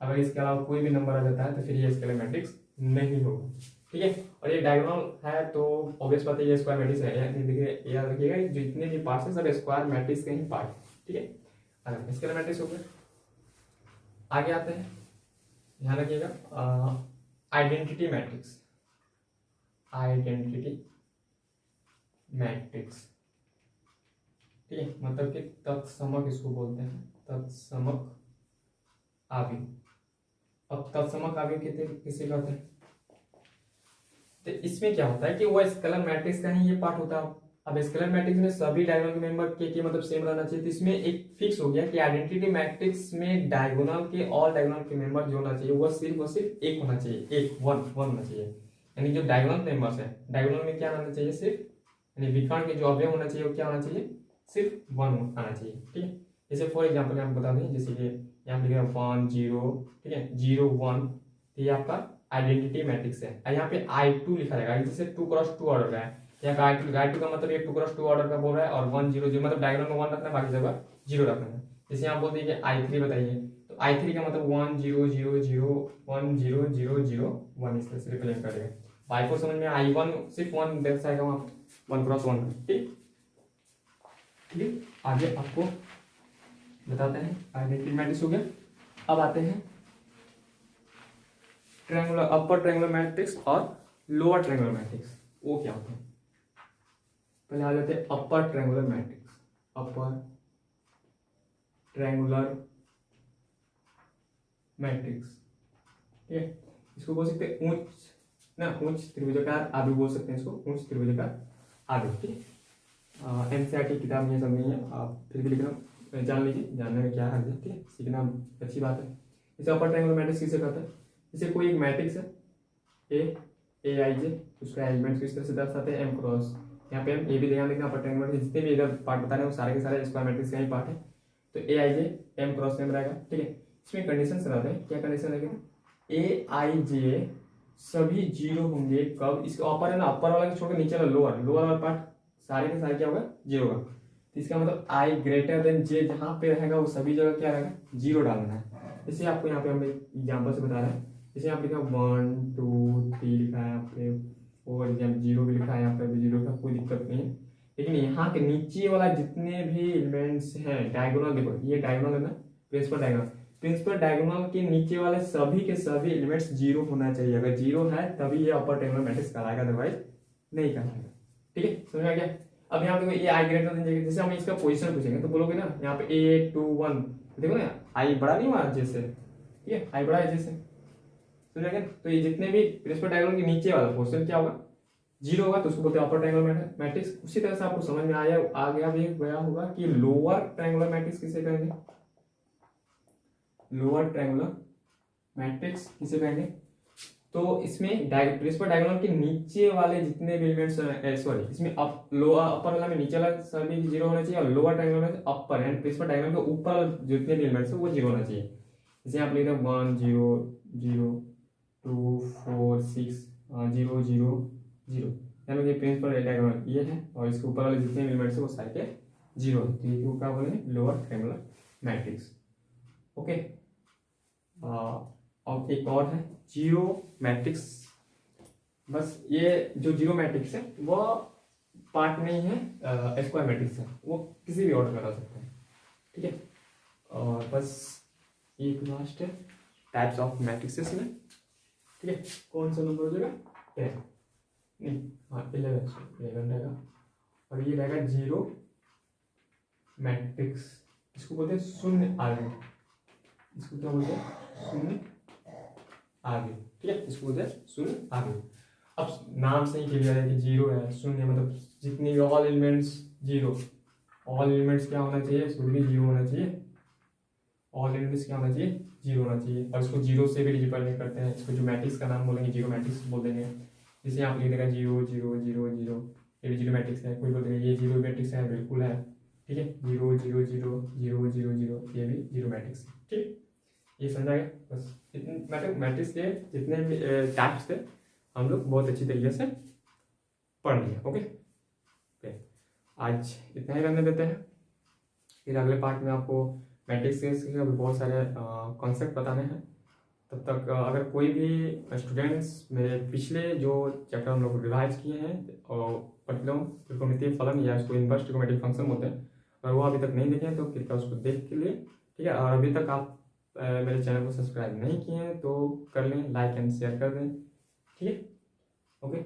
अगर इसके अलावा कोई भी नंबर आ जाता है तो फिर ये स्केलर मैट्रिक्स नहीं होगा, ठीक है। और ये डायगोनल है तो ऑब्वियस बात है ये स्क्वायर मैट्रिक्स है, देखिए याद रखिएगा जितने भी पार्ट्स हैं सब स्क्वायर मैट्रिक्स के ही पार्ट, ठीक है। अगर स्केलर मैट्रिक्स हो गया, आगे आते हैं, ध्यान रखिएगा आइडेंटिटी मैट्रिक्स, ठीक है, मतलब कि तत्समक इसको बोलते हैं, तत्समक आव्यूह। अब तत्समक आव्यूह किसे कहते हैं, तो इसमें क्या होता है कि वो स्केलर मैट्रिक्स का ही ये पार्ट होता है। अब स्केलर मैट्रिक्स में सभी डायगोनल के मेंबर के मतलब सेम रहना चाहिए, तो इसमें एक फिक्स हो गया कि आइडेंटिटी मैट्रिक्स में डायगोनल के ऑल डायगोनल के मेंबर जो होना चाहिए वो सिर्फ एक होना चाहिए, एक वन होना चाहिए। यानी जो डायगोनल मेंबर्स है, डायगोनल में क्या रहना चाहिए, सिर्फ, यानी विकर्ण के जो अवयव होना चाहिए वो क्या होना चाहिए, सिर्फ 1 आना चाहिए, ठीक है। जैसे फॉर एग्जाम्पल यहाँ बता दें, जैसे कि यहाँ पे लिखा 1 0, ठीक है, 0 1, ये आपका आइडेंटिटी मैट्रिक्स है। यहाँ पे I2 लिखा रहेगा, जैसे 2 क्रॉस 2 ऑर्डर का है, यहाँ का I2 का मतलब ये 2 क्रॉस 2 ऑर्डर का बोल रहा है, और 1 0 0 मतलब डायगोनल में 1 रखना है, बाकी जगह 0 रखना है। जैसे यहाँ बोलते हैं कि I3 बताइए, तो I3 का मतलब 1 0 0 0 1 0 0 0 1 इस तरह से रिप्रेजेंट करेगा। I4 समझ में, I1 सिर्फ 1 दर्शाएगा वहाँ 1 क्रॉस 1, ठीक है। आगे आपको बताते हैं आइडेंटिटी मैट्रिक्स हो गया। अब आते हैं ट्रायंगुलर, अपर ट्रायंगुलर मैट्रिक्स और लोअर ट्रायंगुलर मैट्रिक्स, वो क्या होते हैं। पहले आ जाते हैं upper triangular matrix, upper triangular matrix, ठीक है। इसको बोल सकते हैं उच्च त्रिभुजाकार आव्यूह बोल सकते हैं, इसको उच्च त्रिभुजाकार आव्यूह, ठीक है। एनसीईआरटी किताब में सब नहीं है, आप फिर भी लिखना जान लीजिए, जानने में क्या है, ठीक है, सीखना अच्छी बात है। इसे अपर ट्रायंगुलर मैट्रिक्स किसे कहता है, जैसे कोई एक मैट्रिक्स है AIJ, उसका एलिमेंट्स किस तरह से दर्शाते हैं M क्रॉस, यहाँ पे हम ए भी ध्यान रखना, अपर ट्रायंगुलर के जितने भी इधर पार्ट बता रहे हैं वो सारे के सारे स्क्वायर मैट्रिक्स का ही पार्ट है। तो AIJ M क्रॉस में रहेगा, ठीक है। इसमें कंडीशन रहते हैं, क्या कंडीशन रहेगा, AIJ सभी 0 होंगे कब, इसका अपर है ना, अपर वाला को छोड़कर नीचे वाला लोअर वाला पार्ट सारे के सारे क्या होगा, 0 होगा। तो इसका मतलब I ग्रेटर देन J जहाँ पे रहेगा वो सभी जगह क्या रहेगा, 0 डालना है। जैसे आपको यहाँ पे हम एग्जाम्पल से बता रहे हैं, जैसे यहाँ पे लिखा 1 2 3 लिखा है, यहाँ पे 4 0 भी लिखा है, यहाँ पे भी 0 का कोई दिक्कत नहीं है। लेकिन यहाँ के नीचे वाला जितने भी एलिमेंट्स हैं डायगोनल, देखो ये डायगोनल है ना, प्रिंसिपल डायगोनल के नीचे वाले सभी के सभी एलिमेंट्स 0 होना चाहिए। अगर 0 है तभी ये अपर ट्रायंगुलर मैट्रिक्स कहलाएगा, अदरवाइज नहीं कहलाएगा, ठीक है, समझ आ गया। अब यहाँ पे ये I ग्रेटर देन, जैसे हम इसका पोजीशन पूछेंगे तो बोलोगे ना यहाँ पे 8 2 1, देखो ना I बड़ा नहीं हुआ जैसे, ठीक है, I बड़ा है जैसे, समझ आ गया। तो ये जितने भी प्रिंसिपल डायगोनल के नीचे वाला पोर्शन क्या होगा, जीरो होगा तो उसको बोलते हैं अपर ट्रायंगुलर मैट्रिक्स। उसी तरह से आपको समझ में आ गया होगा कि लोअर ट्रायंगुलर मैट्रिक्स किसे कहेंगे, लोअर ट्रायंगुलर मैट्रिक्स किसे कहेंगे। तो इसमें प्रिंसिपल डायगोनल के नीचे वाले जितने भी एलिमेंट्स सॉरी इसमें अपर वाला में नीचे वाला सभी जीरो होना चाहिए और लोअर ट्रायंगुलर में अपर एंड प्रिंसिपल डायगोनल के ऊपर जितने भी एलिमेंट्स है वो जीरो होना चाहिए। जैसे आप लिखते हैं 1 0 0 2 4 6 0 0 0, यानी ये प्रिंसिपल डायगोनल ये है और इसके ऊपर वाले जितने एलिमेंट्स है वो सारे के जीरो है, तो ये क्या बोलेंगे लोअर ट्रायंगुलर मैट्रिक्स। ओके, और एक और है जीरो मैट्रिक्स। बस ये जो जीरो मैट्रिक्स है वो पार्ट नहीं है स्क्वायर मैट्रिक्स है, वो किसी भी ऑर्डर में ला सकते हैं, ठीक है। और बस एक लास्ट है टाइप्स ऑफ मैट्रिक्सेस में, ठीक है। कौन सा नंबर हो जाएगा 10 नहीं, हाँ 11 रहेगा। और ये रहेगा जीरो मैट्रिक्स, इसको बोलते हैं शून्य आगे, इसको क्या बोलते हैं शून्य आगे, ठीक है, इसको बोलते हैं शून्य आगे। अब नाम से ही क्लियर है कि जीरो है, शून्य मतलब जितनी भी all elements zero, all elements क्या होना चाहिए, शुड भी जीरो होना चाहिए, ऑल एलिमेंट्स क्या होना चाहिए जीरो होना चाहिए। और इसको जीरो से भी रिप्रेजेंट करते हैं, इसको जो मैट्रिक्स का नाम बोलेंगे जीरो मैट्रिक्स बोल देंगे। जैसे आप लिख देगा 0 0 0 0, ये भी जीरो मैट्रिक्स है। कोई बोल देगा ये जीरो मैट्रिक्स है, बिल्कुल है, ठीक है। 0 0 0 0 0 0, ये भी जीरो मैट्रिक्स है, ठीक। ये समझा गया बस। मतलब मैट्रिक्स के जितने भी टाइप्स थे हम लोग बहुत अच्छी तरीके से पढ़ लिए। ओके, आज इतना ही रहने देते हैं, फिर अगले पार्ट में आपको मैट्रिक्स के बहुत सारे कॉन्सेप्ट बताने हैं। तब तक अगर कोई भी स्टूडेंट्स मेरे पिछले जो चैप्टर हम लोग रिवाइज किए हैं और पर्टिकुलर त्रिकोणमितीय फलन या इसको इनवर्स ट्रिगोनोमेट्रिक फंक्शन बोलते हैं, अगर वो अभी तक नहीं देखे हैं तो कृपया उसको देख के लिए, ठीक है। और अभी तक आप मेरे चैनल को सब्सक्राइब नहीं किए हैं तो कर लें, लाइक एंड शेयर कर दें, ठीक है। Okay,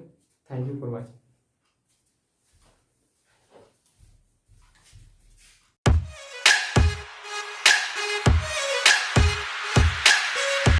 thank you for watching.